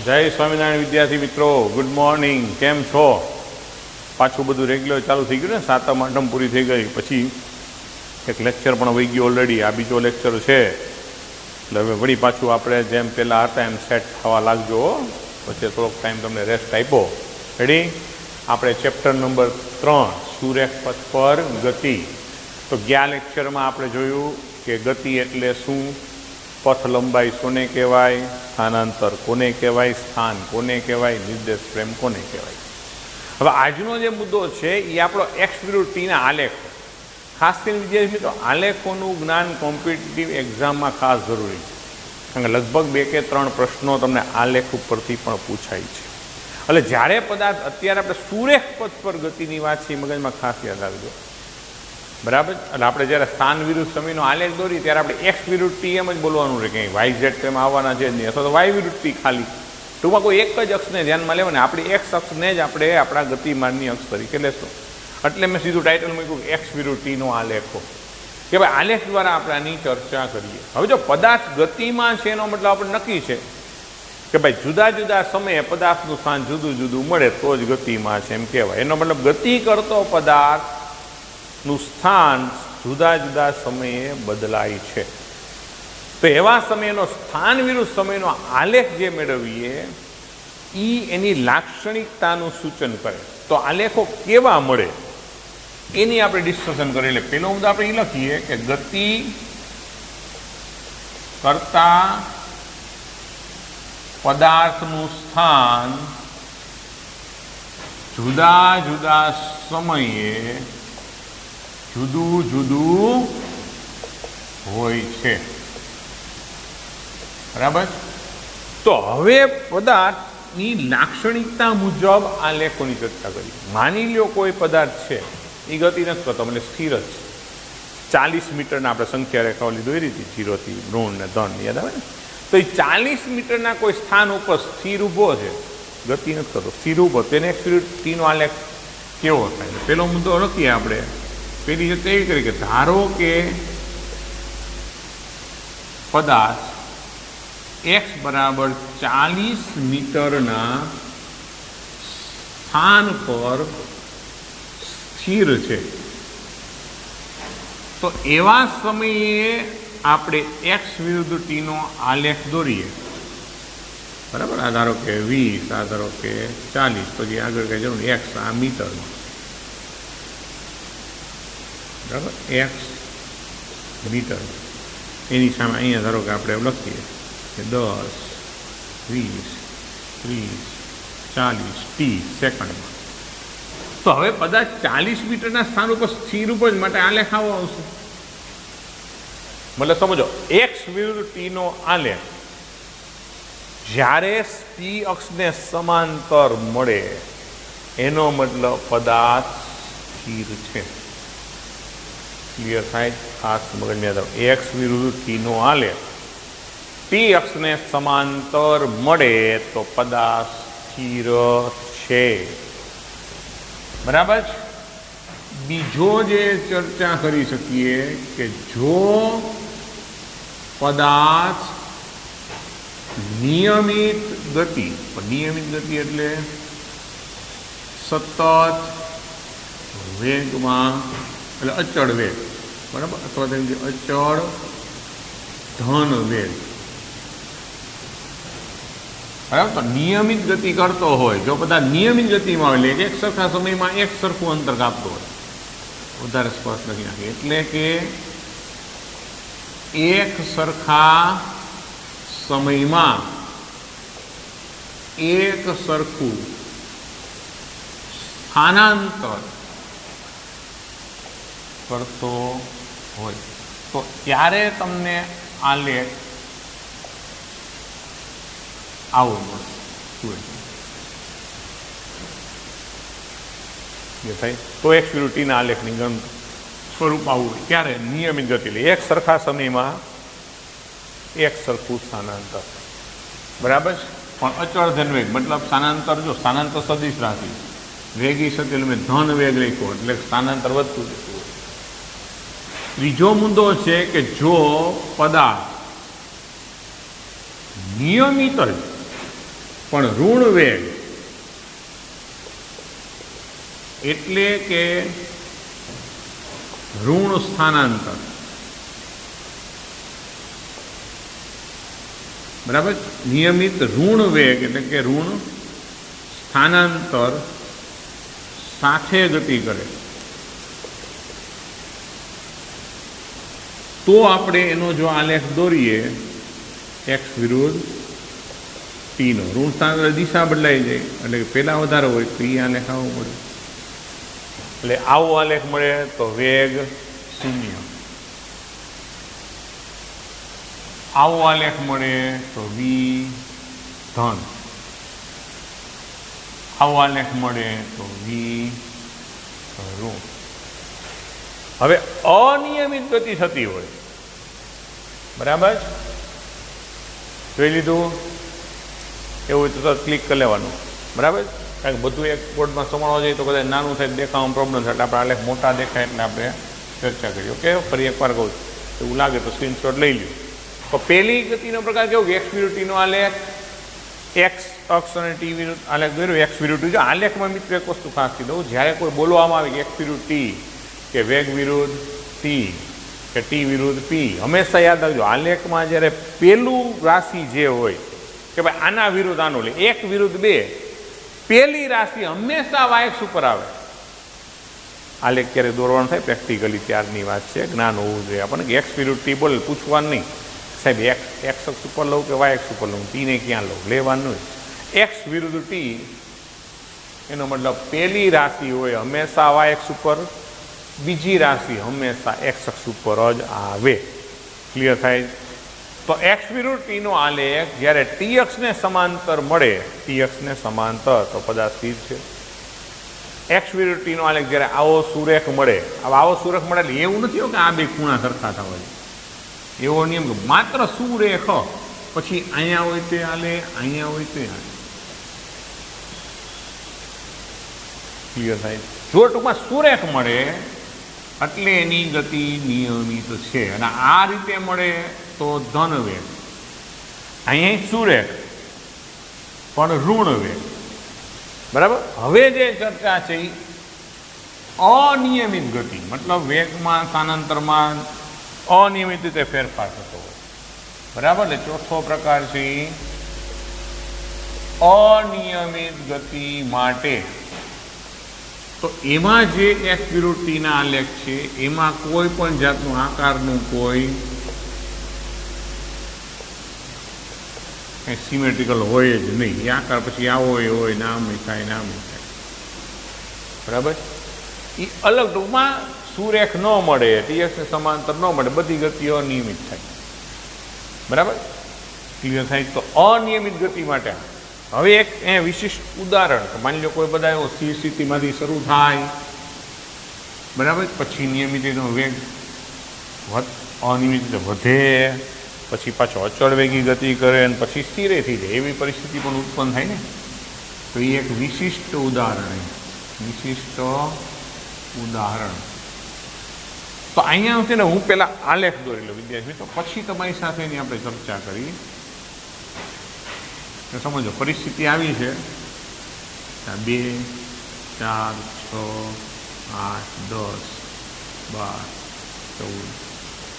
જય સ્વામિનારાયણ વિદ્યાર્થી મિત્રો, ગુડ મોર્નિંગ. કેમ છો? પાછું બધું રેગ્યુલર ચાલુ થઈ ગયું ને, સાતમ આઠમ પૂરી થઈ ગઈ પછી એક લેક્ચર પણ વહી ગયો ઓલરેડી. આ બીજો લેક્ચર છે એટલે હવે વળી પાછું આપણે જેમ પહેલાં હતા એમ સેટ થવા લાગજો. પછી થોડોક ટાઈમ તમને રેસ્ટ આપ્યો. રેડી? આપણે ચેપ્ટર નંબર 3 સુરેખ પથ પર ગતિ. તો ગયા લેક્ચરમાં આપણે જોયું કે ગતિ એટલે શું, પથ લંબાઈ કોને કહેવાય, સ્થાનાંતર કોને કહેવાય, સ્થાન કોને કહેવાય, નિર્દેશ પ્રેમ કોને કહેવાય. હવે આજનો જે મુદ્દો છે એ આપણો એક્સ વિરુદ્ધ ટીના આલેખો. ખાસ કરીને વિદ્યાર્થી મિત્રો, આલેખોનું જ્ઞાન કોમ્પિટિટિવ એક્ઝામમાં ખાસ જરૂરી છે, કારણ કે લગભગ 2 કે 3 પ્રશ્નો તમને આલેખ ઉપરથી પણ પૂછાય છે. એટલે જ્યારે પદાર્થ, અત્યારે આપણે સુરેખ પથ પર ગતિની વાત છે, મગજમાં ખાસ યાદ રાખજો. બરાબર? એટલે આપણે જ્યારે સ્થાન વિરુદ્ધ સમયનો આલેખ દોરી ત્યારે આપણે એક્સ વિરુદ્ધ ટી એમ જ બોલવાનું રહે, કંઈ વાય ઝેડ તેમાં આવવાના છે જ નહીં, અથવા તો વાય વિરુદ્ધ ટી ખાલી. ટૂંકમાં કોઈ એક જ અક્ષને ધ્યાનમાં લેવાને, આપણી એક્સ અક્ષને જ આપણે આપણા ગતિમાનની અક્ષ તરીકે લેશું. એટલે મેં સીધું ટાઇટલ મૂક્યું એક્સ વિરુદ્ધ ટીનો આલેખો, કે ભાઈ આલેખ દ્વારા આપણે આની ચર્ચા કરીએ. હવે જો પદાર્થ ગતિમાં છે એનો મતલબ આપણે નક્કી છે કે ભાઈ જુદા જુદા સમયે પદાર્થનું સ્થાન જુદું જુદું મળે તો જ ગતિમાં છે એમ કહેવાય. એનો મતલબ ગતિ કરતો પદાર્થનું સ્થાન જુદા જુદા સમયે બદલાય છે. તો એવા સમયનો સ્થાન વિરુદ્ધ સમયનો આલેખ જે મેળવીએ એ એની લાક્ષણિકતાનું સૂચન કરે. તો આલેખો કેવા મળે એની આપણે ડિસ્કશન કરીએ. એટલે પહેલો મુદ્દો આપણે એ લખીએ કે ગતિ કરતા પદાર્થનું સ્થાન જુદા જુદા સમયે જુદું જુદું હોય છે. બરાબર? તો હવે પદાર્થની લાક્ષણિકતા મુજબ આલેખોની ચર્ચા કરી. માની લો કોઈ પદાર્થ છે એ ગતિ નથી કરતો, એટલે સ્થિર જ છે. 40 મીટરના આપણે સંખ્યા રેખાઓલી દોરી હતી, 0 થી ઋણ ને ધન, યાદ આવે ને? તો એ 40 મીટરના કોઈ સ્થાન ઉપર સ્થિર ઊભો છે, ગતિ નથી કરતો, સ્થિર ઊભો, તેને એક્સ વિરુદ્ધ ટીનો આલેખ કેવો થાય? પેલો મુદ્દો લખીએ આપણે. પેલી રીતે એવી કરી કે ધારો કે પદાર્થ એક્સ બરાબર 40 મીટરના સ્થાન પર સ્થિર છે. તો એવા સમયે આપણે એક્સ વિરુદ્ધ ટીનો આલેખ દોરીએ. બરાબર? આ ધારો કે 20, આ ધારો કે 40, પછી આગળ કઈ જરૂર એક્સ, આ મીટરમાં. બરાબર? એક્સ મીટર, એની સામે અહીંયા ધારો કે આપણે લખીએ કે 10, 20, 30, 40 ટી સેકન્ડમાં. તો હવે પદાર્થ 40 મીટરના સ્થાન ઉપર સ્થિર ઉપર માટે આલેખ આવો આવશે. મતલબ સમજો, એક્સ વિરુદ્ધ ટીનો આલેખ જ્યારે ટી અક્ષને સમાંતર મળે એનો મતલબ પદાર્થ સ્થિર છે. ક્લિયર થાય? ખાસ મગજમાં યાદ રાખો, એક્સ વિરુદ્ધ ટીનો આલેખ ટી અક્ષને સમાંતર મળે તો પદાર્થ સ્થિર છે. બરાબર? બીજો જે ચર્ચા કરી શકીએ કે જો પદાર્થ નિયમિત ગતિ, નિયમિત ગતિ એટલે સતત વેગમાં, એટલે અચળ વેગ, બરાબર, અથવા તેમ કે અચળ ધન વેગ, બરાબર, તો નિયમિત ગતિ કરતો હોય, જો પદાર્થ નિયમિત ગતિમાં હોય એટલે એક સરખા સમયમાં એક સરખું અંતર કાપતો હોય, વધારે સ્પષ્ટ લખી નાખીએ, એટલે કે એક સરખા સમયમાં એક સરખું સ્થાનાંતર કરતો હોય તો ત્યારે તમને આલેખ આવો મળશે. થાય તો એક્સ વિરુદ્ધ ટીના આલેખની ગણ સ્વરૂપ આવું હોય. ક્યારે? નિયમિત ગતિ, એક સરખા સમયમાં એક સરખું સ્થાનાંતર. બરાબર? પણ અચળ ધન વેગ, મતલબ સ્થાનાંતર, જો સ્થાનાંતર સદિશ રાખી, વેગી સત્ય એટલે મેં ધન વેગ રાખ્યો એટલે સ્થાનાંતર વધતું જતું હોય. ત્રીજો મુદ્દો છે કે જો પદાર્થ નિયમિત જ પણ ઋણ વેગ એટલે કે ઋણ સ્થાનાંતર, બરાબર. નિયમિત ઋણ વેગ એટલે કે ઋણ સ્થાનાંતર સાથે ગતિ કરે તો આપણે એનો જો આલેખ દોરીએ એક્સ વિરુદ્ધ ટીનો, ઋણ સ્થાનાંતર દિશા બદલાઈ જાય એટલે કે પહેલાં વધારે હોય તો એ આલેખ આવો મળે. એટલે આવો આલેખ મળે તો વેગ શૂન્ય, આવો આલેખ મળે તો વી ધન, આવો આલેખ મળે તો વી ઋણ. હવે અનિયમિત ગતિ થતી હોય, બરાબર, જોઈ લીધું. એવું હોય તો ક્લિક કરી લેવાનું, બરાબર. કારણ કે બધું એક બોર્ડમાં સમાવવા જઈએ તો કદાચ નાનું થાય, દેખાવામાં પ્રોબ્લેમ થાય, એટલે આપણે આલેખ મોટા દેખાય એટલે આપણે ચર્ચા કરીએ. ઓકે, ફરી એકવાર કહું, એવું લાગે તો સ્ક્રીનશોટ લઈ લ્યો. તો પહેલી ગતિનો પ્રકાર કેવો કે એક્સ વિરુદ્ધ ટીનો આલેખ, એક્સ અક્ષ અને ટી વિરુદ્ધ આલેખ દોર્યો. એક્સ વિરુદ્ધ ટી, જો આલેખમાં મિત્રો એક વસ્તુ ખાસ કહી દઉં, જ્યારે કોઈ બોલવામાં આવે કે એક્સ વિરુદ્ધ ટી કે વેગ વિરુદ્ધ ટી કે ટી વિરુદ્ધ પી, હંમેશા યાદ રાખજો આલેખમાં જ્યારે પેલું રાશિ જે હોય કે ભાઈ આના વિરુદ્ધ આનું લે, એક વિરુદ્ધ બે, પહેલી રાશિ હંમેશા વાયક્સ ઉપર આવે. આલેખ ક્યારે દોરવાનું થાય પ્રેક્ટિકલી ત્યારની વાત છે, જ્ઞાન હોવું જોઈએ આપણને કે એક્સ વિરુદ્ધ ટી બોલે, પૂછવાનું નહીં સાહેબ એક્સ અક્ષ ઉપર લઉં કે વાય અક્ષ ઉપર લઉં, ટીને ક્યાં લઉં, લેવાનું નહીં. એક્સ વિરુદ્ધ ટી એનો મતલબ પહેલી રાશિ હોય હંમેશા વાય અક્ષ ઉપર, બીજી રાશિ હંમેશા એક્સ અક્ષ ઉપર જ આવે. ક્લિયર થાય? તો એક્સ વિરુદ્ધ ટીનો આલેખ જ્યારે ટી અક્ષને સમાંતર મળે, ટી અક્ષને સમાંતર તો પદાર્થ સ્થિર છે. એક્સ વિરુદ્ધ ટીનો આલેખ જ્યારે આવો સુરેખ મળે, આવો સુરેખ મળે એટલે એવું નથી કે આ બે ખૂણા સરખા થવા જોઈએ, એવો નિયમ કે માત્ર સુરેખ, પછી અહીંયા હોય તે હાલે, અહીંયા હોય તે હાલે. ક્લિયર થાય? જો ટૂંકમાં સુરેખ મળે એટલે એની ગતિ નિયમિત છે, અને આ રીતે મળે તો ધન વેગ, અહીંયા સુરેખ પણ ઋણ વેગ, બરાબર. હવે જે ચર્ચા છે એ અનિયમિત ગતિ, મતલબ વેગમાં સ્થાનાંતરમાં અનિયમિત રીતે ફેરફાર થતો હોય, બરાબર. એટલે ચોથો પ્રકાર છે અનિયમિત ગતિ માટે. તો એમાં જે એક્સ વિરુદ્ધ ટીના આલેખ છે એમાં કોઈ પણ જાતનું આકારનું કોઈ સિમેટ્રિકલ હોય જ નહીં. એ આકાર પછી આવો હોય, નામ થાય, નામ થાય, બરાબર. એ અલગ ટૂંકમાં સુરેખ ન મળે, ટીએક્સને સમાંતર ન મળે, બધી ગતિઓ અનિયમિત થાય, બરાબર. ક્લિયર થાય? તો અનિયમિત ગતિ માટે હવે એક વિશિષ્ટ ઉદાહરણ, માની લો કોઈ બધા એવો સ્થિર સ્થિતિમાંથી શરૂ થાય, બરાબર, પછી નિયમિતનો વેગ અનિયમિત વધે, પછી પાછો અચળ વેગી ગતિ કરે અને પછી સ્થિરે થઈ જાય, એવી પરિસ્થિતિ પણ ઉત્પન્ન થાય ને. તો એ એક વિશિષ્ટ ઉદાહરણ, તો અહીંયા છે ને હું પહેલાં આલેખ દોરી લઉં વિદ્યાર્થી, તો પછી તમારી સાથે એની આપણે ચર્ચા કરી. સમજો પરિસ્થિતિ આવી છે 2, 4, 6, 8, 10, 12, 14.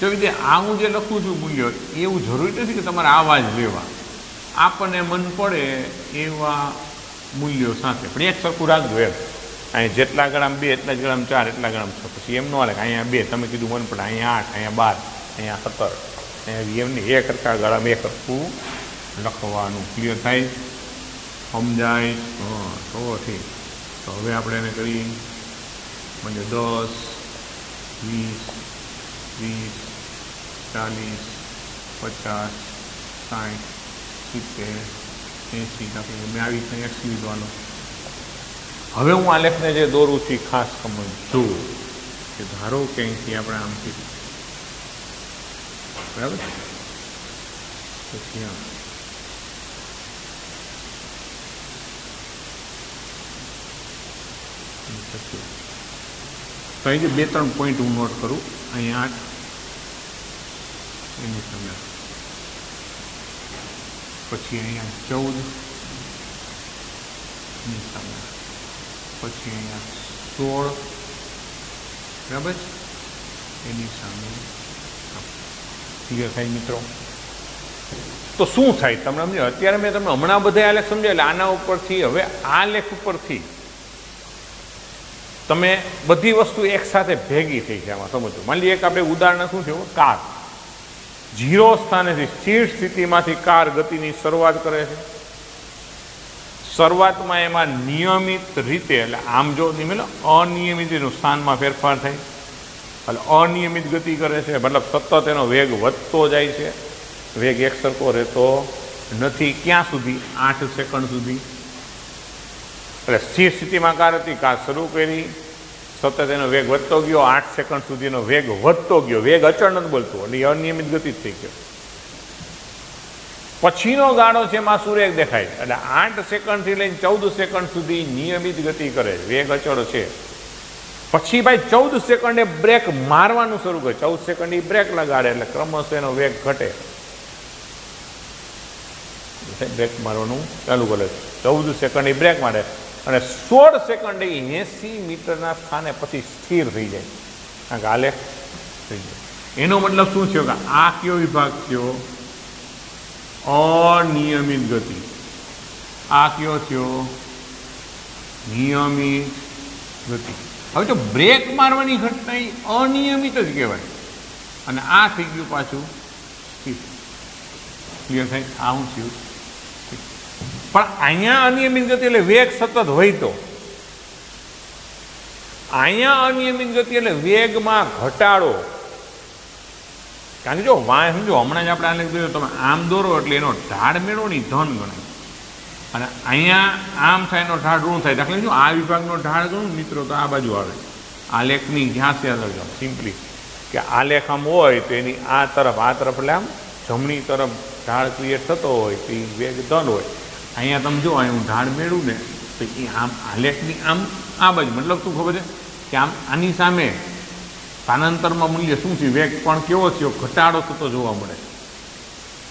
જો વિદ્યા આ હું જે લખું છું મૂલ્યો, એવું જરૂરી નથી કે તમારે આવા જ લેવા, આપણને મન પડે એવા મૂલ્યો સાથે, પણ એક સરખું રાખજો એમ. અહીંયા જેટલા ગણામ 2 એટલા જ ગણામ 4, એટલા ગણામ 6, પછી એમ ન હાલે કે અહીંયા 2 તમે કીધું મન પડે, અહીંયા 8, અહીંયા 12, અહીંયા 17, અહીંયા એમની એક સરખા ગણામ એક સરખું લખવાનું. ક્લિયર થાય? સમજાય? તો ઠીક. તો હવે આપણે એને કરી મને 10, 20, 40, 50, 60, 70, 80 મેં આવી રીતે એક્સ લીધવાનો. હવે હું આલેખને જે દોરું છું ખાસ સમજજો કે ધારો કે અહીંથી આપણે આમ કીધું, બરાબર, પછી આમ તો અહીં જે 2-3 પોઈન્ટ હું નોટ કરું, અહીંયા 8 એની સામે, પછી અહીંયા 14, ની સામે, પછી અહીંયા 16 બરાબર એની સામે. ક્લિયર થાય મિત્રો? તો શું થાય તમને સમજો? અત્યારે મેં તમને હમણાં બધા આલેખ સમજાય એટલે આના ઉપરથી હવે આ લેખ ઉપરથી તમે બધી વસ્તુ એક સાથે ભેગી થઈ છે આમાં સમજો. માની લઈએ એક આપણે ઉદાહરણ શું થયું, કાર 0 સ્થાનેથી સ્થિર સ્થિતિમાંથી કાર ગતિની શરૂઆત કરે છે. શરૂઆતમાં એમાં નિયમિત રીતે એટલે આમ જો અનિયમિત એનું સ્થાનમાં ફેરફાર થાય એટલે અનિયમિત ગતિ કરે છે, મતલબ સતત એનો વેગ વધતો જાય છે, વેગ એક સરખો રહેતો નથી. ક્યાં સુધી? 8 સેકન્ડ સુધી. એટલે સ્થિર સ્થિતિમાં કાર હતી, કાર શરૂ કરી, સતત એનો વેગ વધતો ગયો, 8 સેકન્ડ સુધીનો વેગ વધતો ગયો, વેગ અચળ નથી બોલતો એટલે અનિયમિત ગતિ જ થઈ ગયો. પછીનો ગાળો છે એમાં શું વેગ દેખાય એટલે 8 સેકન્ડથી લઈને 14 સેકન્ડ સુધી નિયમિત ગતિ કરે, વેગ અચળ છે. પછી ભાઈ 14 સેકન્ડે બ્રેક મારવાનું શરૂ કરે, 14 સેકન્ડ એ બ્રેક લગાડે એટલે ક્રમશઃ એનો વેગ ઘટે, બ્રેક મારવાનું ચાલુ કરે, 14 સેકન્ડ એ બ્રેક મારે અને 16 સેકન્ડ 80 મીટરના સ્થાને પછી સ્થિર થઈ જાય, કારણ કે આલેખ થઈ જાય. એનો મતલબ શું થયો કે આ કયો વિભાગ થયો? અનિયમિત ગતિ. આ કયો થયો? નિયમિત ગતિ. હવે તો બ્રેક મારવાની ઘટના એ અનિયમિત જ કહેવાય અને આ થઈ ગયું પાછું સ્થિર. ક્લિયર થાય? આ શું થયું? પણ અહીંયા અનિયમિત ગતિ એટલે વેગ સતત હોય તો, અહીંયા અનિયમિત ગતિ એટલે વેગમાં ઘટાડો. કારણ કે જો સમજો હમણાં જ આપણે આલેખ દોર્યો, તમે આમ દોરો એટલે એનો ઢાળ મેળવો ને ધન ગણાય અને અહીંયા આમ થાય એનો ઢાળ ઋણ થાય. દાખલા જો આ વિભાગનો ઢાળ ગણું મિત્રો તો આ બાજુ આવે. આલેખની જ્યાંથી આગળ જાઓ સિમ્પલી કે આલેખ આમ હોય તો એની આ તરફ એટલે આમ જમણી તરફ ઢાળ ક્રિએટ થતો હોય તો એ વેગ ધન હોય. અહીંયા તમે જો અહીં હું ઢાળ મેળવું ને તો એ આમ આલેખની આમ આ બાજુ, મતલબ શું ખબર છે કે આમ આની સામે સ્થાનાંતરમાં મૂલ્ય શું થયું? વેગ પણ કેવો થયો? ઘટાડો થતો જોવા મળે.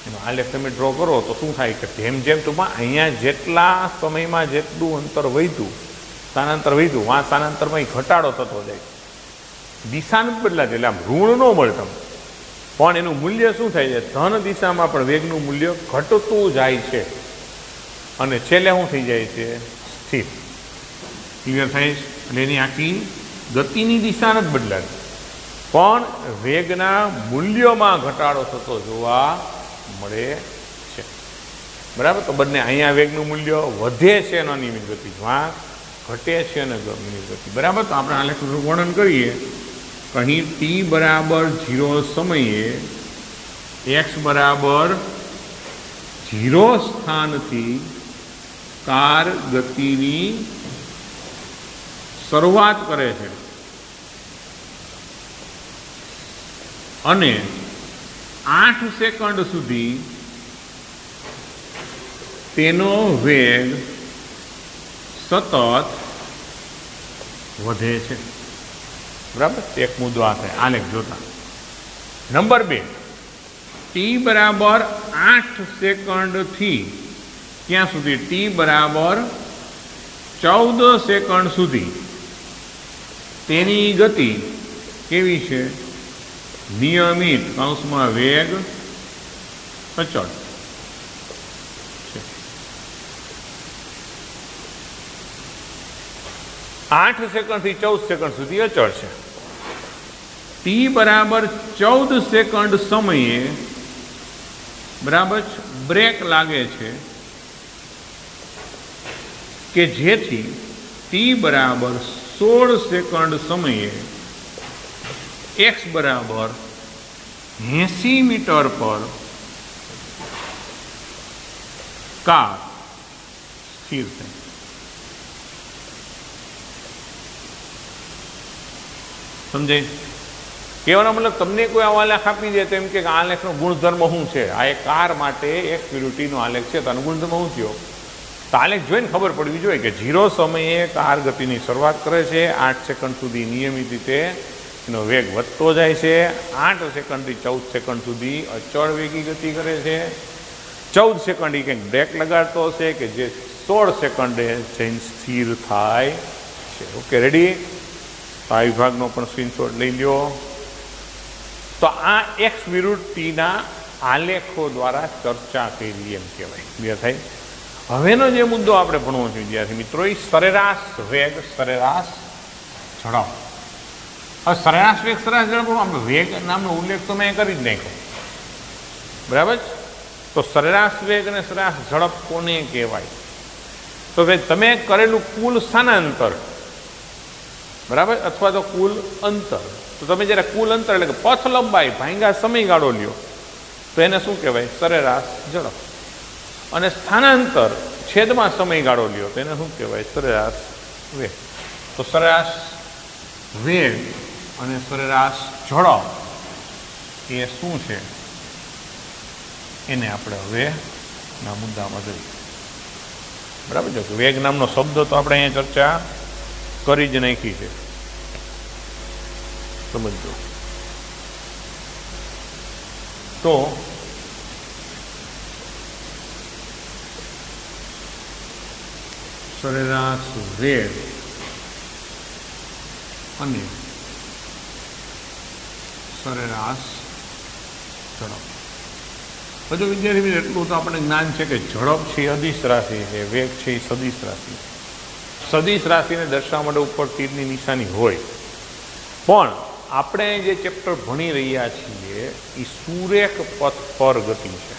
એનો આલેખ તમે ડ્રો કરો તો શું થાય કે જેમ જેમ ટૂંકમાં અહીંયા જેટલા સમયમાં જેટલું અંતર વધ્યું, સ્થાનાંતર વધ્યું, આ સ્થાનાંતરમાં ઘટાડો થતો જાય, દિશા નથી બદલાતી એટલે આમ ઋણ ન મળે તમને, પણ એનું મૂલ્ય શું થાય છે? ધન દિશામાં પણ વેગનું મૂલ્ય ઘટતું જાય છે અને છેલ્લે શું થઈ જાય છે? સ્થિર. ક્લિયર થાય? એટલે એની આખી ગતિની દિશા નથી બદલાતી પણ વેગના મૂલ્યોમાં ઘટાડો થતો જોવા મળે છે. બરાબર? તો બંને અહીંયા વેગનું મૂલ્ય વધે છે અને અનિયમિત ગતિ, વાંક ઘટે છે અને અનિયમિત ગતિ. બરાબર? તો આપણે આલેખનું વર્ણન કરીએ. અહીં t બરાબર 0 સમયે x બરાબર 0 સ્થાનથી કાર ગતિની શરૂઆત કરે છે અને 8 સેકન્ડ સુધી તેનો વેગ સતત વધે છે. બરાબર? એક મુદ્દો આ થાય આલેખ જોતા. નંબર 2, t બરાબર 8 સેકન્ડથી ક્યાં સુધી? t બરાબર 14 સેકન્ડ સુધી તેની ગતિ કેવી છે? નિયમિત કૌંસમાં વેગ અચળ છે. 8 સેકન્ડથી 14 સેકન્ડ સુધી અચળ છે. t બરાબર 14 સેકન્ડ સમયે બરાબર બ્રેક લાગે છે કે જેથી t બરાબર 16 સેકન્ડ સમયે x બરાબર 80 મીટર પર કાર સ્થિર થાય. સમજાય? કહેવાનો મતલબ તમને કોઈ આવો આલેખ આપી દે તો એમ કે આ આલેખનો ગુણધર્મ શું છે? આ એક કાર માટે એક નો આલેખ છે તો આનો ગુણધર્મ શું થયો? તો આલેખ જોઈને ખબર પડવી જોઈએ કે 0 સમયે કાર ગતિની શરૂઆત કરે છે, 8 સેકન્ડ સુધી નિયમિત રીતે એનો વેગ વધતો જાય છે, 8 સેકન્ડથી 14 સેકન્ડ સુધી અચળ વેગી ગતિ કરે છે, 14 સેકન્ડ એ કંઈક બ્રેક લગાડતો હશે કે જે 16 સેકન્ડે જઈને સ્થિર થાય છે. Okay, ready? તો આ વિભાગનો પણ સ્ક્રીનશોટ લઈ લ્યો. તો આ એક્સ વિરુદ્ધ ટીના આલેખો દ્વારા ચર્ચા કરી એમ કહેવાય. ક્લિયર થાય? હવેનો જે મુદ્દો આપણે ભણવો છે વિદ્યાર્થી મિત્રો, એ સરેરાશ વેગ, સરેરાશ ઝડપ. હવે સરેરાશ વેગ, સરેરાશ ઝડપ, આપણે વેગ નામનો ઉલ્લેખ તો મેં કરી જ નાખ્યો, બરાબર? તો સરેરાશ વેગ અને સરેરાશ ઝડપ કોને કહેવાય? તો ભાઈ તમે કરેલું કુલ સ્થાનાંતર, બરાબર, અથવા તો કુલ અંતર. તો તમે જ્યારે કુલ અંતર એટલે કે પથ લંબાઈ ભાંગ્યા સમયગાળો લ્યો તો એને શું કહેવાય? સરેરાશ ઝડપ. અને સ્થાનાંતર છેદમાં સમયગાળો લ્યો તો એને શું કહેવાય? સરેરાશ વેગ. તો સરેરાશ વેગ અને સરેરાશ ઝડપ એ શું છે એને આપણે હવે ના મુદ્દામાં જોઈએ. બરાબર છે? વેગ નામનો શબ્દ તો આપણે અહીંયા ચર્ચા કરી જ નાખી છે, સમજો. તો સરેરાશ વેગ અને સરેરાશ ઝડપ. બધું વિદ્યાર્થી મિત્રો એટલું તો આપણે જ્ઞાન છે કે ઝડપ છે એ અદિશ રાશિ છે, વેગ છે એ સદિશ રાશિ છે. સદિશ રાશિને દર્શાવવા માટે ઉપર તીરની નિશાની હોય, પણ આપણે જે ચેપ્ટર ભણી રહ્યા છીએ એ સુરેખ પથ પર ગતિ છે.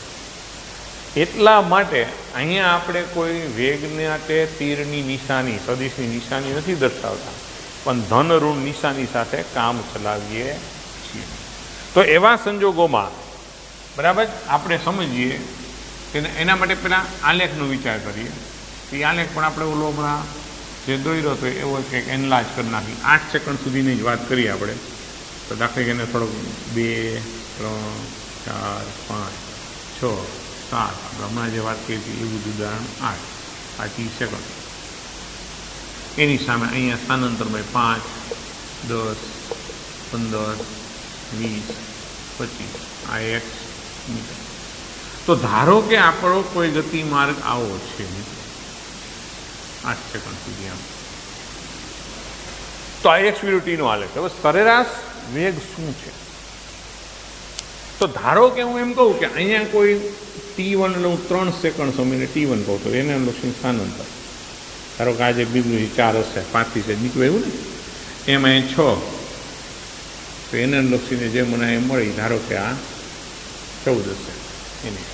એટલા માટે અહીંયા આપણે કોઈ વેગને માટે તીરની નિશાની, સદિશની નિશાની નથી દર્શાવતા, પણ ધન ઋણ નિશાની સાથે કામ ચલાવીએ છીએ. તો એવા સંજોગોમાં, બરાબર, આપણે સમજીએ કે એના માટે પહેલાં આલેખનો વિચાર કરીએ. એ આલેખ પણ આપણે ઓલો હમણાં જે દોર્યો હતો એવો કંઈક એનલાજ કરી નાખી. 8 સેકન્ડ સુધીની જ વાત કરીએ આપણે. તો દાખલા કે એને થોડોક 2, 3, 4, 5, 6, 7 આપણે હમણાં જે વાત કરી હતી એવું જ ઉદાહરણ 8, આ 30 સેકન્ડ. એની સામે અહીંયા સ્થાનાંતરમાં 5, 10, 15, 20, 25 આ એક મીટર. તો ધારો કે આપણો કોઈ ગતિ માર્ગ આવો છે 8 સેકન્ડ સુધી આમ. તો આ એક્સ વિરુદ્ધ ટીનો આલેખ. હવે સરેરાશ વેગ શું છે? તો ધારો કે હું એમ કહું કે અહીંયા કોઈ T1 એટલે હું 3 સેકન્ડ સમયને T1 કહું તો એને લક્ષી સ્થાનાંતર. ધારો કે આજે બિંદુ 4 હશે, 5 થી નીકળે એવું ને, એમાં 6, તો એને લક્ષીને જે મને એ મળી, ધારો કે આ 14 હશે એની.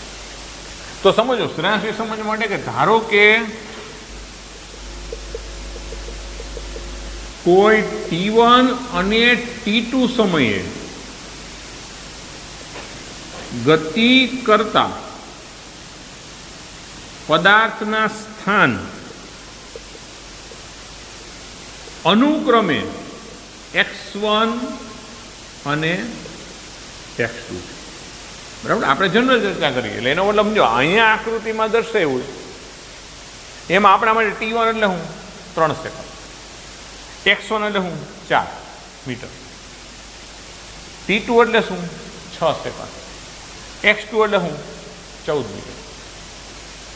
તો સમજો સરેરાશ વેગ સમજવા માટે કે ધારો કે કોઈ T1 અને T2 સમયે ગતિ કરતા પદાર્થના સ્થાન અનુક્રમે x1 અને x2. બરાબર, આપણે જનરલ ચર્ચા કરીએ એટલે એનો મતલબ સમજો અહીંયા આકૃતિમાં દર્શાવ્યું એમાં આપણા માટે T1 એટલે હું 3 સેકન્ડ, x1 એટલે શું 4 મીટર, T2 એટલે શું 6 સેકન્ડ, x2 એટલે શું 14 મીટર.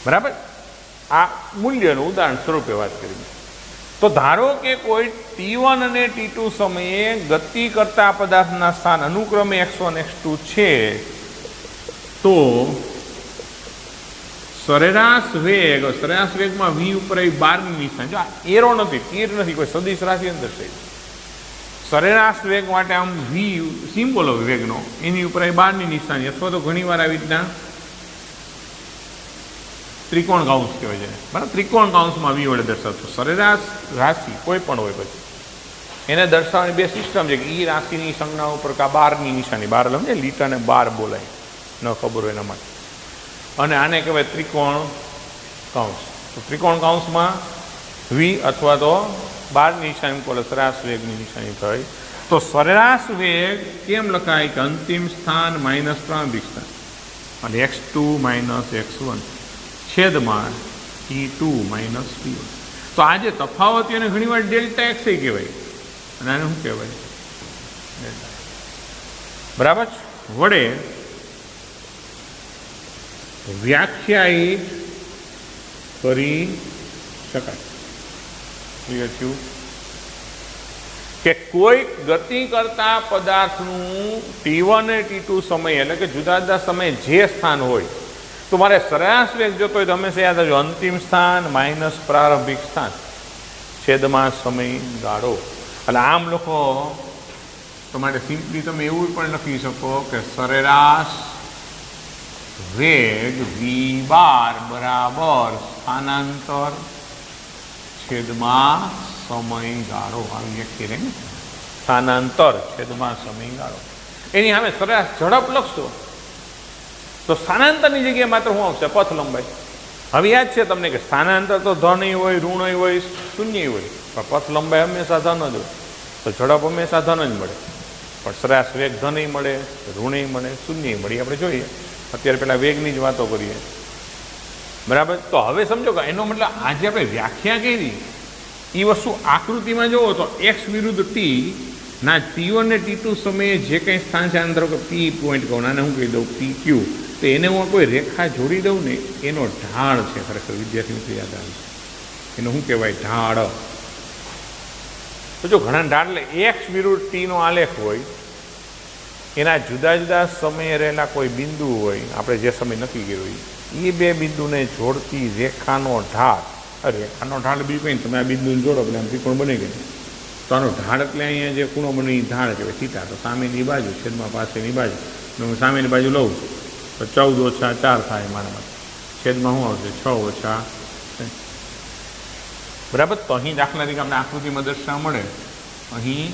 બરાબર, આ મૂલ્યનું ઉદાહરણ સ્વરૂપે વાત કરી. તો ધારો કે કોઈ T1 અને T2 સમયે ગતિ કરતા પદાર્થના સ્થાન અનુક્રમે x1 x2 છે, તો સરેરાશ વેગમાં v ઉપર આવી 12ની નિશાની. જો આ એરો નથી, તીર નથી, કોઈ સદિશ રાશિ અંદર છે. સરેરાશ વેગ માટે આમ v સિમ્બોલ હોય વેગનો, એની ઉપર આવી 12ની નિશાની, અથવા તો ઘણીવાર આવી રીતના ત્રિકોણ કાઉન્સ કહેવાય છે. બરાબર, ત્રિકોણ કાઉન્સમાં v વડે દર્શાવતો. સરેરાશ રાશિ કોઈ પણ હોય પછી એને દર્શાવવાની બે સિસ્ટમ છે કે એ રાશિની સંજ્ઞા ઉપર કા 12ની નિશાની, 12 સમજે લીટાને 12 બોલાય, ન ખબર હોય એના માટે. અને આને કહેવાય ત્રિકોણ કાઉન્સ. તો ત્રિકોણ કાઉન્સમાં v અથવા તો 12ની નિશાની બોલે, સરેરાશ વેગની નિશાની થઈ. તો સરેરાશ વેગ કેમ લખાય કે અંતિમ સ્થાન માઇનસ પ્રારંભિક સ્થાન અને x2 માઇનસ x1 છેદમાં T2 માઇનસ T1. તો આ જે તફાવત એને ઘણીવાર ડેલ્ટા એક્સ કહેવાય, અને આને શું કહેવાય? ડેલ્ટા. બરાબર, વડે વ્યાખ્યાયિત કરી શકાય. ક્લિયર થયું કે કોઈ ગતિ કરતા પદાર્થનું T1 અને T2 સમય એટલે કે જુદા જુદા સમયે જે સ્થાન હોય તો મારે સરેરાશ વેગ જોતો હોય તો હંમેશા યાદ રાખજો અંતિમ સ્થાન માઇનસ પ્રારંભિક સ્થાન છેદમાં સમયગાળો. એટલે આમ લખો તો માટે સિમ્પલી તમે એવું પણ લખી શકો કે સરેરાશ વેગ v બાર બરાબર સ્થાનાંતર છેદમાં સમયગાળો. આવી વ્યક્તિ રહે ને સ્થાનાંતર છેદમાં સમયગાળો. એની સામે સરેરાશ ઝડપ લખશો તો સ્થાનાંતરની જગ્યાએ માત્ર શું આવશે? પથ લંબાઈ. હવે યાદ છે તમને કે સ્થાનાંતર તો ધન હોય, ઋણ હોય, શૂન્ય હોય, પણ પથ લંબાઈ હંમેશા ધન જ હોય, તો ઝડપ હંમેશા ધન જ મળે. પણ સરેરાશ વેગ ધન મળે, ઋણ મળે, શૂન્ય મળે. આપણે જોઈએ અત્યારે પેલા વેગની જ વાતો કરીએ, બરાબર. તો હવે સમજો કે એનો મતલબ આજે આપણે વ્યાખ્યા કરી એ વસ્તુ આકૃતિમાં જુઓ તો એક્સ વિરુદ્ધ ટી ના T1 અને T2 સમયે જે કંઈ સ્થાન છે આને ધારો કે પી પોઈન્ટ કહું, આને હું કહી દઉં પી ક્યુ, તો એને હું કોઈ રેખા જોડી દઉં ને એનો ઢાળ છે. ખરેખર વિદ્યાર્થી મિત્રો યાદ આવે એનો શું કહેવાય? ઢાળ. તો જો ઘણા ઢાળ એટલે એક્સ વિરુદ્ધ ટીનો આલેખ હોય, એના જુદા જુદા સમયે રહેલા કોઈ બિંદુ હોય, આપણે જે સમય નક્કી કર્યો હોય એ બે બિંદુને જોડતી રેખાનો ઢાળ. રેખાનો ઢાળ બીજું કંઈ તમે આ બિંદુને જોડો એટલે આમ ત્રિકોણ બની ગયું. તો આનો ઢાળ એટલે અહીંયા જે ખૂણો બની ઢાળ કહેવાય થીટા. તો સામેની બાજુ છેદમાં પાસેની બાજુ હું સામેની બાજુ લઉં તો 14 - 4 થાય મારામાં. છેદમાં શું આવશે? 6 - બરાબર. તો અહીં દાખલા તરીકે આપણે આકૃતિમાં દર્શાવવા મળે. અહીં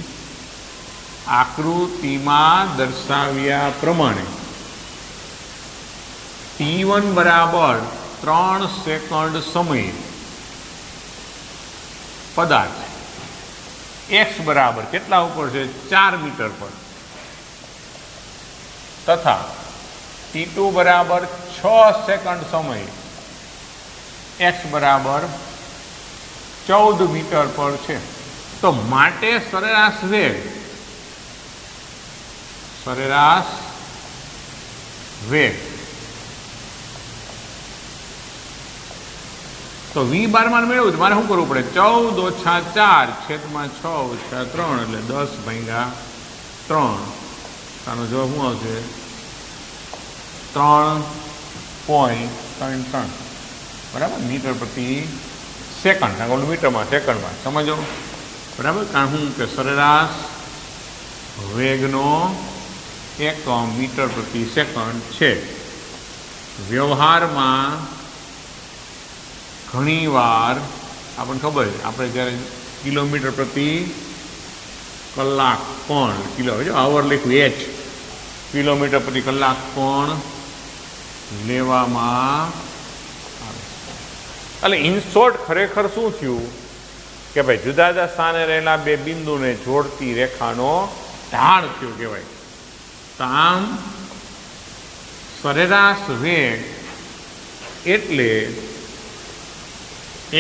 આકૃતિમાં દર્શાવ્યા પ્રમાણે T1 બરાબર 3 સેકન્ડ સમયે પદાર્થ x બરાબર કેટલા ઉપર છે? 4 મીટર પર, તથા T2 બરાબર 6 સેકન્ડ સમયે x બરાબર 14 મીટર પર છે. તો માટે સરેરાશ વેગ તો v બારમાં મેળવું તો મારે શું કરવું પડે? 14 - 4 છેદમાં 6 - 3 એટલે 10/3. આનો જવાબ શું આવશે? 3.33 બરાબર મીટર પ્રતિ સેકન્ડ. ઓલું મીટરમાં સેકન્ડમાં સમજો, બરાબર. કારણ શું કે સરેરાશ વેગનો એકમ મીટર પ્રતિ સેકન્ડ છે. વ્યવહારમાં ઘણીવાર આપણને ખબર છે, આપણે જ્યારે કિલોમીટર પ્રતિ કલાક પણ આવર લખ્યું h, કિલોમીટર પ્રતિ કલાક પણ લેવામાં આવે. એટલે ઇન શોર્ટ ખરેખર શું થયું કે ભાઈ જુદા જુદા સ્થાને રહેલા બે બિંદુને જોડતી રેખાનો ઢાળ થયો કહેવાય. તો આમ સરેરાશ વેગ એટલે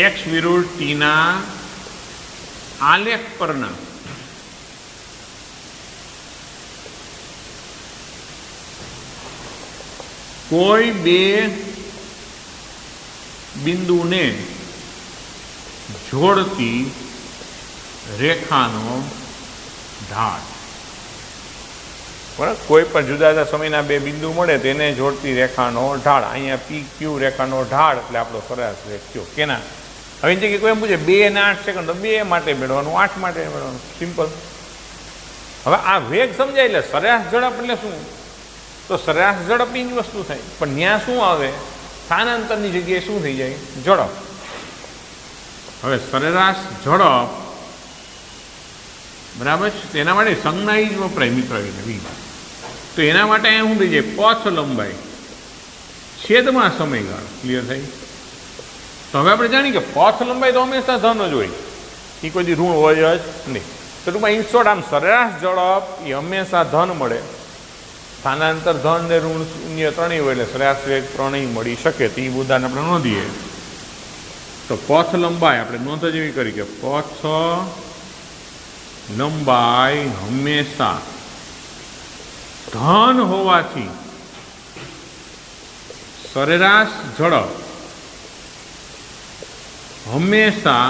એક્સ વિરુદ્ધ ટીના આલેખ પરના કોઈ બે બિંદુને જોડતી રેખાનો ઢાળ. બરાબર. કોઈ પણ જુદા જુદા સમયના બે બિંદુ મળે તેને જોડતી રેખાનો ઢાળ. અહીંયા પી ક્યુ રેખાનો ઢાળ એટલે આપણો સરેરાશ વેગ થયો. કેના? હવે જગ્યાએ કોઈ એમ પૂછે 2 અને 8 સેકન્ડ, તો 2 માટે મેળવવાનું, 8 માટે મેળવવાનું, સિમ્પલ. હવે આ વેગ સમજાય એટલે સરેરાશ ઝડપ એટલે શું? તો સરેરાશ ઝડપની જ વસ્તુ થાય, પણ ત્યાં શું આવે? સ્થાનાંતરની જગ્યાએ શું થઈ જાય? ઝડપ. હવે સરેરાશ ઝડપ બરાબર છે, તેના માટે સંજ્ઞા જ વપરાય મિત્ર. તો એના માટે અહીંયા શું થઈ જાય? પથ લંબાઈ છેદમાં સમયગાળો. ક્લિયર થઈ? તો હવે આપણે જાણીએ કે પથ લંબાઈ તો હંમેશા ધન જ હોય, એ કોઈ ઋણ હોય જ નહીં. તો ટૂંકમાં ઇન શોર્ટ આમ સરેરાશ ઝડપ એ હંમેશા ધન મળે. સ્થાનાંતર ધન ને ઋણ શૂન્ય ત્રણેય હોય એટલે સરેરાશ વેગ ત્રણેય મળી શકે. તો એ મુદ્દાને આપણે નોંધીએ. તો પથ લંબાઈ આપણે નોંધ જ એવી કરી કે પથ લંબાઈ હંમેશા ધન હોવાથી સરેરાશ ઝડપ હંમેશા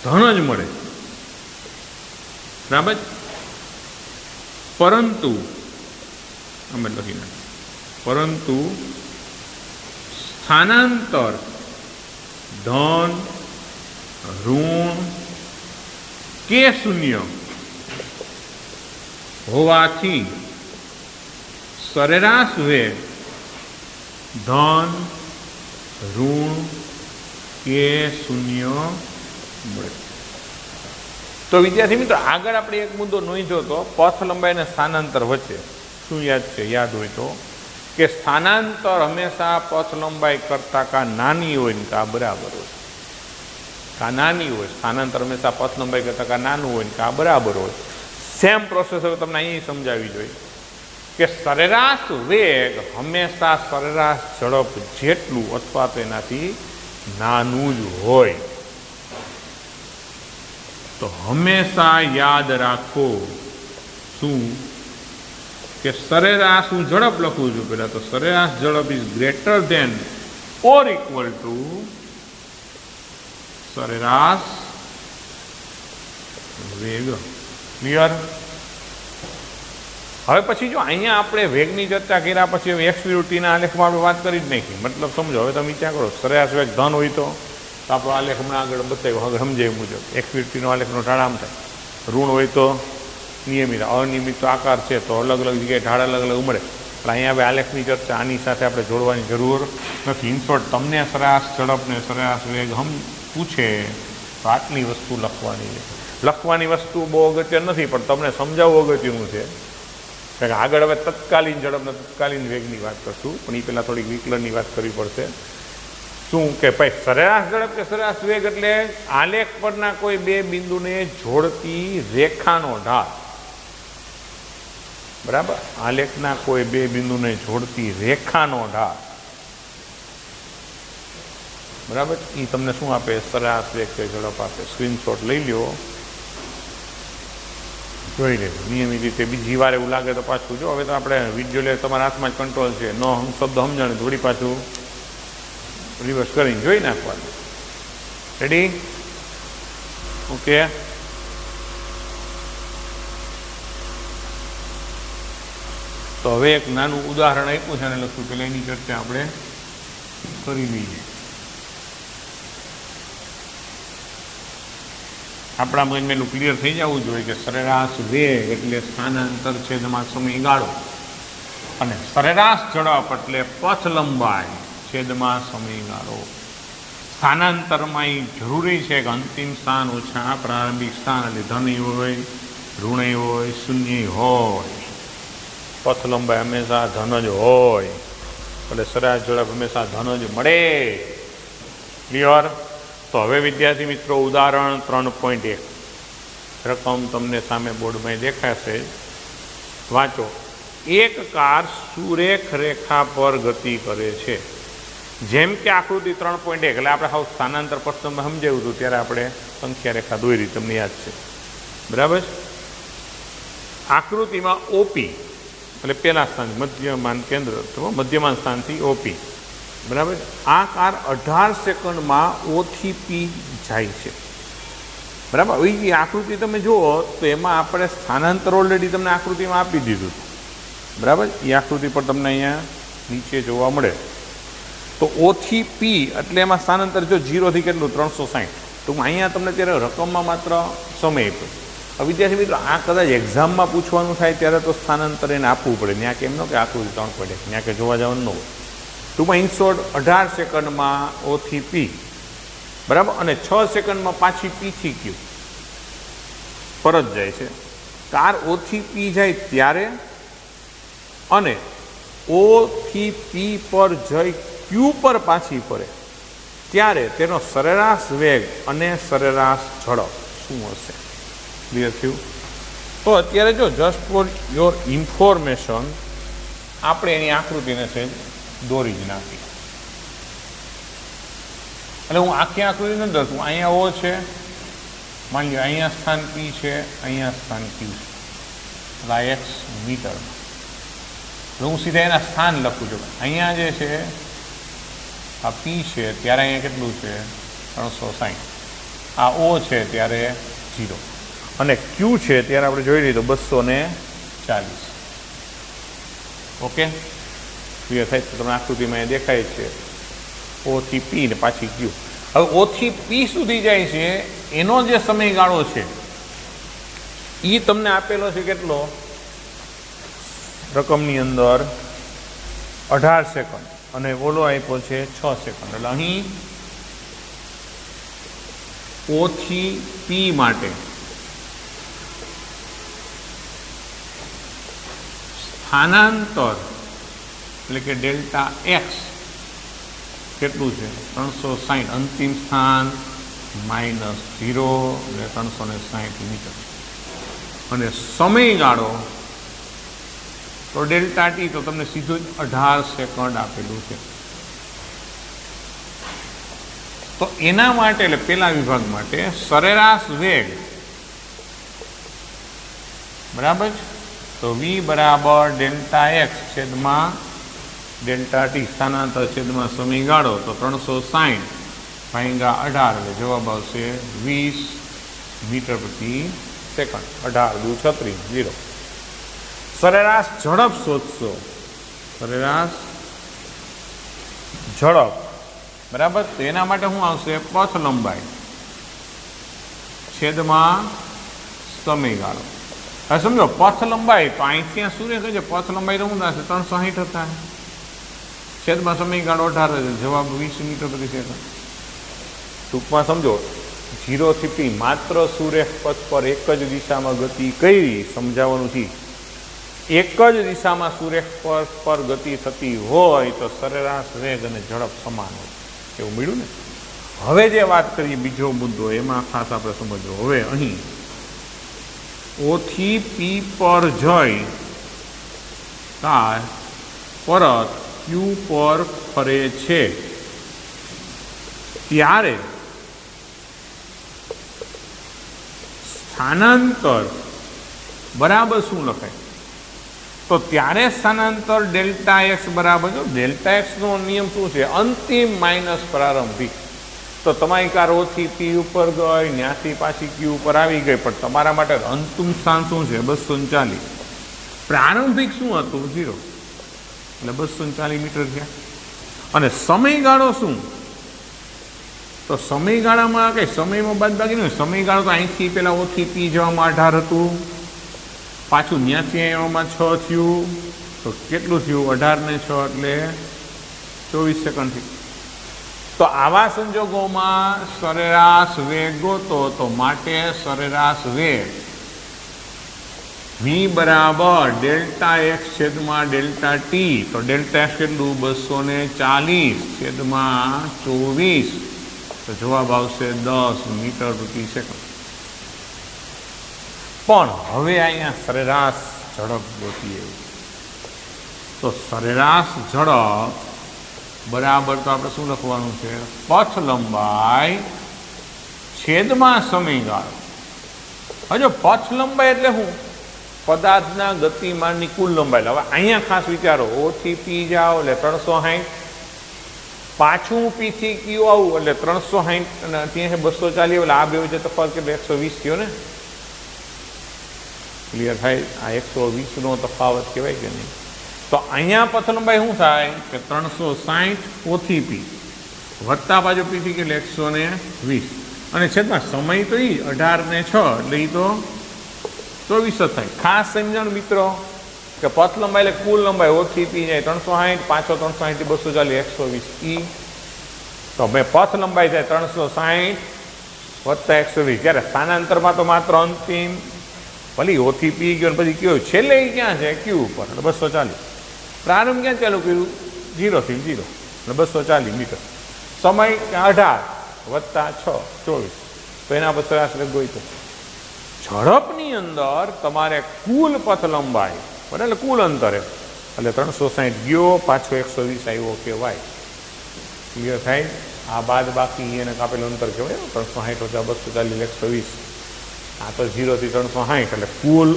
ધન જ મળે, બરાબર. પરંતુ અમે લખી નાખીએ, પરંતુ સ્થાનાંતર ધન, ઋણ કે શૂન્ય હોવાથી સરેરાશ વેગ ધન, ઋણ કે શૂન્ય મળે. તો વિદ્યાર્થી મિત્રો, આગળ આપણે એક મુદ્દો નોંધ્યો તો પથ લંબાઈ અને સ્થાનાંતર વચ્ચે. શું યાદ છે? યાદ હોય તો કે સ્થાનાંતર હંમેશા પથ લંબાઈ કરતાં કા નાની હોય ને કા બરાબર હોય. કા નાની હોય, સ્થાનાંતર હંમેશા પથ લંબાઈ કરતાં કા નાનું હોય ને કા બરાબર હોય. સેમ પ્રોસેસ હવે તમને અહીં સમજાવવી જોઈએ કે સરેરાશ વેગ હંમેશા સરેરાશ ઝડપ જેટલું અથવા તો એનાથી નાનું જ હોય. તો હંમેશા યાદ રાખો શું કે સરેરાશ, હું ઝડપ લખું છું પહેલા, તો સરેરાશ ઝડપ is greater than or equal to સરેરાશ વેગ. ક્લિયર? હવે પછી જો અહીંયા આપણે વેગની ચર્ચા કર્યા પછી હવે XV આલેખમાં આપણે વાત કરી જ નાખી. મતલબ સમજો, હવે તમે વિચાર કરો, સરેરાશ વેગ ધન હોય તો આપણો આલેખ હમણાં આગળ બતાવ્યો, હવે સમજાય મુજબ XV આલેખનો ઢાળ આમ થાય. ઋણ હોય તો નિયમિત, અનિયમિત તો આકાર છે તો અલગ અલગ જગ્યાએ ઢાળ અલગ અલગ મળે. એટલે અહીંયા હવે આલેખની ચર્ચા આની સાથે આપણે જોડવાની જરૂર નથી. ઇનશોર્ટ, તમને સરેરાશ ઝડપને સરેરાશ વેગ પૂછે તો આટલી વસ્તુ લખવાની વસ્તુ બહુ અગત્ય નથી, પણ તમને સમજાવવું અગત્યનું છે. કારણ કે આગળ હવે તત્કાલીન ઝડપ ને તત્કાલીન વેગની વાત કરશું, પણ એ પહેલાં થોડીક વિકલનની વાત કરવી પડશે. શું કે ભાઈ સરેરાશ ઝડપ કે સરેરાશ વેગ એટલે આલેખ પરના કોઈ બે બિંદુને જોડતી રેખાનો ઢાળ. બરાબર? આલેખના કોઈ બે બિંદુને જોડતી રેખાનો ઢાળ. બરાબર? એ તમને શું આપે? સરેરાશ વેગ કે ઝડપ આપે. સ્ક્રીનશોટ લઈ લ્યો, જોઈ લેજો નિયમિત રીતે. બીજી વાર એવું લાગે તો પાછું જો, હવે તો આપણે વિડીયો લે તમારા હાથમાં જ કંટ્રોલ છે, નો શબ્દ સમજણ થોડી પાછું રિવર્સ કરીને જોઈ નાખવાનું. રેડી? ઓકે. તો હવે એક નાનું ઉદાહરણ આપ્યું છે અને લખું, પેલા એની ચર્ચા આપણે કરી લઈએ. આપણા મગજમાં એટલું ક્લિયર થઈ જવું જોઈએ કે સરેરાશ વેગ એટલે સ્થાનાંતર છેદમાં સમયગાળો અને સરેરાશ ઝડપ એટલે પથ લંબાઈ છેદમાં સમયગાળો. સ્થાનાંતરમાં એ જરૂરી છે કે અંતિમ સ્થાન ઓછા પ્રારંભિક સ્થાન એટલે ધન હોય, ઋણ હોય, શૂન્ય હોય. પથ લંબાઈ હંમેશા ધન જ હોય એટલે સરેરાશ ઝડપ હંમેશા ધન જ મળે. ક્લિયર? તો હવે વિદ્યાર્થી મિત્રો, ઉદાહરણ 3.1 રકમ તમને સામે બોર્ડમાં દેખાશે, વાંચો. એક કાર સુરેખ રેખા પર ગતિ કરે છે. જેમ કે આકૃતિ 3.1 એટલે આપણે હાવ સ્થાનાંતર પ્રશ્નમાં સમજાવ્યું હતું ત્યારે આપણે સંખ્યા રેખા દોરી, તમને યાદ છે. બરાબર? આકૃતિમાં ઓપી એટલે પહેલા સ્થાન મધ્યમાન કેન્દ્ર, મધ્યમાન સ્થાનથી ઓપી. બરાબર? આ કાર 18 સેકન્ડમાં ઓથી પી જાય છે. બરાબર? એ આકૃતિ તમે જુઓ તો એમાં આપણે સ્થાનાંતર ઓલરેડી તમને આકૃતિમાં આપી દીધું. બરાબર? એ આકૃતિ પર તમને અહીંયા નીચે જોવા મળે. તો ઓથી પી એટલે એમાં સ્થાનાંતર જો 0 થી કેટલું 360. ટૂંકમાં અહીંયા તમને ત્યારે રકમમાં માત્ર સમય આપ્યો. વિદ્યાર્થી મિત્રો, આ કદાચ એક્ઝામમાં પૂછવાનું થાય ત્યારે તો સ્થાનાંતર એને આપવું પડે. ત્યાં કે એમ ન કે આકૃતિ 3.1 ત્યાં કે જોવા જવાનું ન હોય. ટૂંકમાં ઇનશોર્ટ 18 સેકન્ડમાં ઓથી પી. બરાબર? અને 6 સેકન્ડમાં પાછી પીથી ક્યુ પરત જાય છે. કાર ઓથી પી જાય ત્યારે અને ઓથી પી પર જઈ ક્યુ પર પાછી ફરે ત્યારે તેનો સરેરાશ વેગ અને સરેરાશ ઝડપ શું હશે? ક્લિયર થયું? તો અત્યારે જો જસ્ટ ફોર યોર ઇન્ફોર્મેશન આપણે એની આકૃતિને છે દોરી જ નાખી. એટલે હું આખી આકૃતિ નથી દોરતું. અહીંયા ઓ છે, માની લો અહીંયા સ્થાન પી છે, અહીંયા સ્થાન ક્યુ છે, એટલે આ એક્સ મીટરમાં. હું સીધા એના સ્થાન લખું છું. અહીંયા જે છે આ પી છે ત્યારે અહીંયા કેટલું છે 360, આ ઓ છે ત્યારે 0 અને ક્યુ છે ત્યારે આપણે જોઈ લઈએ તો 240. ઓકે, ક્લિયર થાય તો તમને આકૃતિમાં અહીંયા દેખાય છે ઓ થી પી ને પાછી ક્યુ. હવે ઓ થી પી સુધી જાય છે એનો જે સમયગાળો છે એ તમને આપેલો છે કેટલો રકમની અંદર 18 સેકન્ડ અને ઓલો આપ્યો છે 6 સેકન્ડ. એટલે અહીં ઓ થી પી માટે સ્થાનાંતર એટલે કે ડેલ્ટા એક્સ કેટલું છે 360, અંતિમ સ્થાન -0 એટલે 360 મીટર અને સમયગાળો તો ડેલ્ટા ટી તો તમને સીધું જ 18 સેકન્ડ આપેલું છે. તો એના માટે એટલે પેલા વિભાગ માટે સરેરાશ વેગ બરાબર છે તો v બરાબર ડેલ્ટા એક્સ છેદમાં ડેલ્ટા ટી સ્થાનાંતર છેદમાં સમયગાળો તો 360 ભાગ્યા 18 એટલે જવાબ આવશે 20 મીટર પ્રતિ સેકન્ડ. 18 દુ 36 0. સરેરાશ ઝડપ શોધશો, સરેરાશ ઝડપ બરાબર તો એના માટે શું આવશે પથ લંબાઈ છેદમાં સમયગાળો. હવે સમજો પથ લંબાઈ તો અહીંથી શું રહે છે પથ લંબાઈ તો શું થશે 360 હતા છેદમાં સમયગાળો 18 જવાબ 20 મીટર પ્રતિ સેકન્ડ. ટૂંકમાં સમજો 0 થી પી માત્ર સુરેખ પથ પર એક જ દિશામાં ગતિ કરી સમજાવવાનું છે. એક જ દિશામાં સુરેખ પથ પર ગતિ થતી હોય તો સરેરાશ વેગ અને ઝડપ સમાન હોય એવું મળ્યું ને. હવે જે વાત કરીએ બીજો મુદ્દો એમાં ખાસ આપણે સમજવો. હવે અહીં ઓ થી પી પર જઈ પરત ક્યુ પર ફરે છે ત્યારે સ્થાનાંતર બરાબર શું લખાય તો ત્યારે સ્થાનાંતર ડેલ્ટા એક્સ બરાબર જો ડેલ્ટા એક્સનો નિયમ શું છે અંતિમ માઇનસ પ્રારંભિક. તો તમારી કાર ઓ થી પી ઉપર ગઈ ત્યાંથી પાછી ક્યુ ઉપર આવી ગઈ પણ તમારા માટે અંતિમ સ્થાન શું છે 240. પ્રારંભિક શું હતું 0 એટલે 240 મીટર થયા. અને સમયગાળો શું તો સમયગાળામાં કઈ સમયમાં બાદબાકી નહીં, સમયગાળો તો અહીંથી પેલા ઓ થી પી જવામાં 18 હતું પાછું ત્યાંથી આવવામાં 6 થયું તો કેટલું થયું 18 ને 6 એટલે 24 સેકન્ડ થયું. તો આવા સંજોગોમાં સરેરાશ વેગ ગોતો તો માટે સરેરાશ વેગ v બરાબર ડેલ્ટા એક્સ છેદમાં ડેલ્ટા ટી તો ડેલ્ટા એક્સ કેટલું 240 છેદમાં 24 તો જવાબ આવશે 10 મીટર પ્રતિ સેકન્ડ. પણ હવે અહીંયા સરેરાશ ઝડપ ગોતીએ તો સરેરાશ ઝડપ બરાબર તો આપણે શું લખવાનું છે પથ લંબાઈ છેદમાં સમયગાળો. હવે પથ લંબાઈ એટલે શું પદાર્થના ગતિમાનની કુલ લંબાઈ. હવે અહીંયા ખાસ વિચારો ઓ થી પી જાઓ એટલે 360 પાછું પી થી ક્યુ આવું એટલે 360 અને ત્યાં 240 એટલે આ બે વચ્ચે તફાવત કેટલો 120 થયો ને. ક્લિયર થાય આ 120 નો તફાવત કહેવાય કે નહીં. તો અહીંયા પથ લંબાઈ શું થાય કે 360 ઓ થી પી વત્તા બાજુ પી થી એટલે 120 અને છેદમાં સમય તો એ 18 ને 6 એટલે એ તો 24 થાય. ખાસ સમજણ મિત્રો કે પથ લંબાઈ એટલે કુલ લંબાઈ ઓ થી પી જાય 360 પાછો 360 થી 240 120 તો મેં પથ લંબાઈ થાય 360 વત્તા 120 જ્યારે સ્થાનાંતરમાં તો માત્ર અંતિમ ભલે ઓ થી પી ગયો પછી કયો છેલ્લે ક્યાં છે ક્યુ ઉપર એટલે 240. પ્રારંભ ક્યાં ચાલુ કર્યું 0 થી 0 એટલે 240 મીટર. સમય 18 વત્તા 6 24 તો એના પર સરેરાશ વેગ ગોઈતો. ઝડપની અંદર તમારે કુલ પથ લંબાઈ બરાબર એટલે કુલ અંતરે એટલે 360 ગયો પાછો 120 આવ્યો કહેવાય. ક્લિયર થાય. આ બાદ બાકી એને કાપેલું અંતર કહેવાય 360 વત્તા 240 120 આ તો 0 થી 360 એટલે કુલ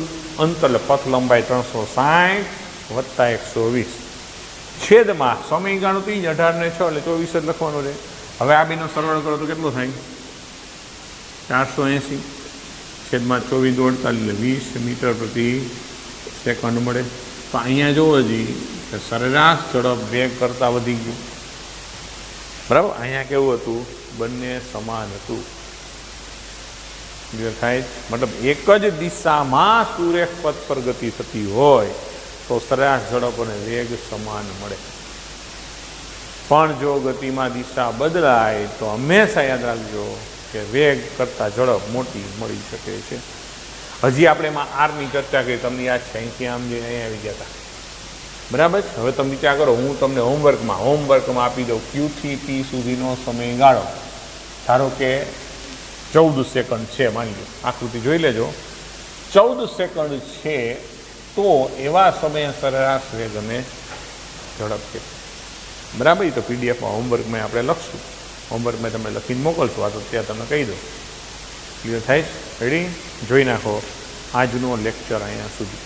અંતર એટલે પથ લંબાઈ 360 વત્તા 120 છેદમાં સમયગાળો તો 18 ને 6 એટલે 24 જ લખવાનું રહે. હવે આ બેનો સરવાળો કરો તો કેટલો થાય? 480 છેદમાં 24 48 એટલે 20 મીટર પ્રતિ સેકન્ડ મળે. તો અહીંયા જોવો જી કે સરેરાશ ઝડપ વેગ કરતાં વધી ગયું. બરાબર, અહીંયા કેવું હતું? બંને સમાન હતું. ક્લિયર થાય? મતલબ એક જ દિશામાં સુરેખ પથ પર ગતિ થતી હોય તો સરેરાશ ઝડપ અને વેગ સમાન મળે. પણ જો ગતિમાં દિશા બદલાય તો હંમેશા યાદ રાખજો કે વેગ કરતાં ઝડપ મોટી મળી શકે છે. હજી આપણે એમાં આરની ચર્ચા કરી, તમને યાદ છે? અહીંથી આમ જઈને અહીંયા આવી ગયા હતા. બરાબર છે? હવે તમે વિચાર કરો, હું તમને હોમવર્કમાં આપી દઉં Q થી P સુધીનો સમયગાળો, ધારો કે 14 સેકન્ડ છે, માની લો, આકૃતિ જોઈ લેજો. 14 સેકન્ડ છે તો એવા સમયે સરેરાશ વેગ અને ઝડપ છે. બરાબર, એ તો પીડીએફમાં હોમવર્કમાં આપણે લખશું. હોમવર્કમાં તમે લખીને મોકલશો. આ તો ત્યાં તમને કહી દો. ક્લિયર થાય? રેડી? જોઈ નાખો આજનો લેક્ચર અહીંયા સુધી.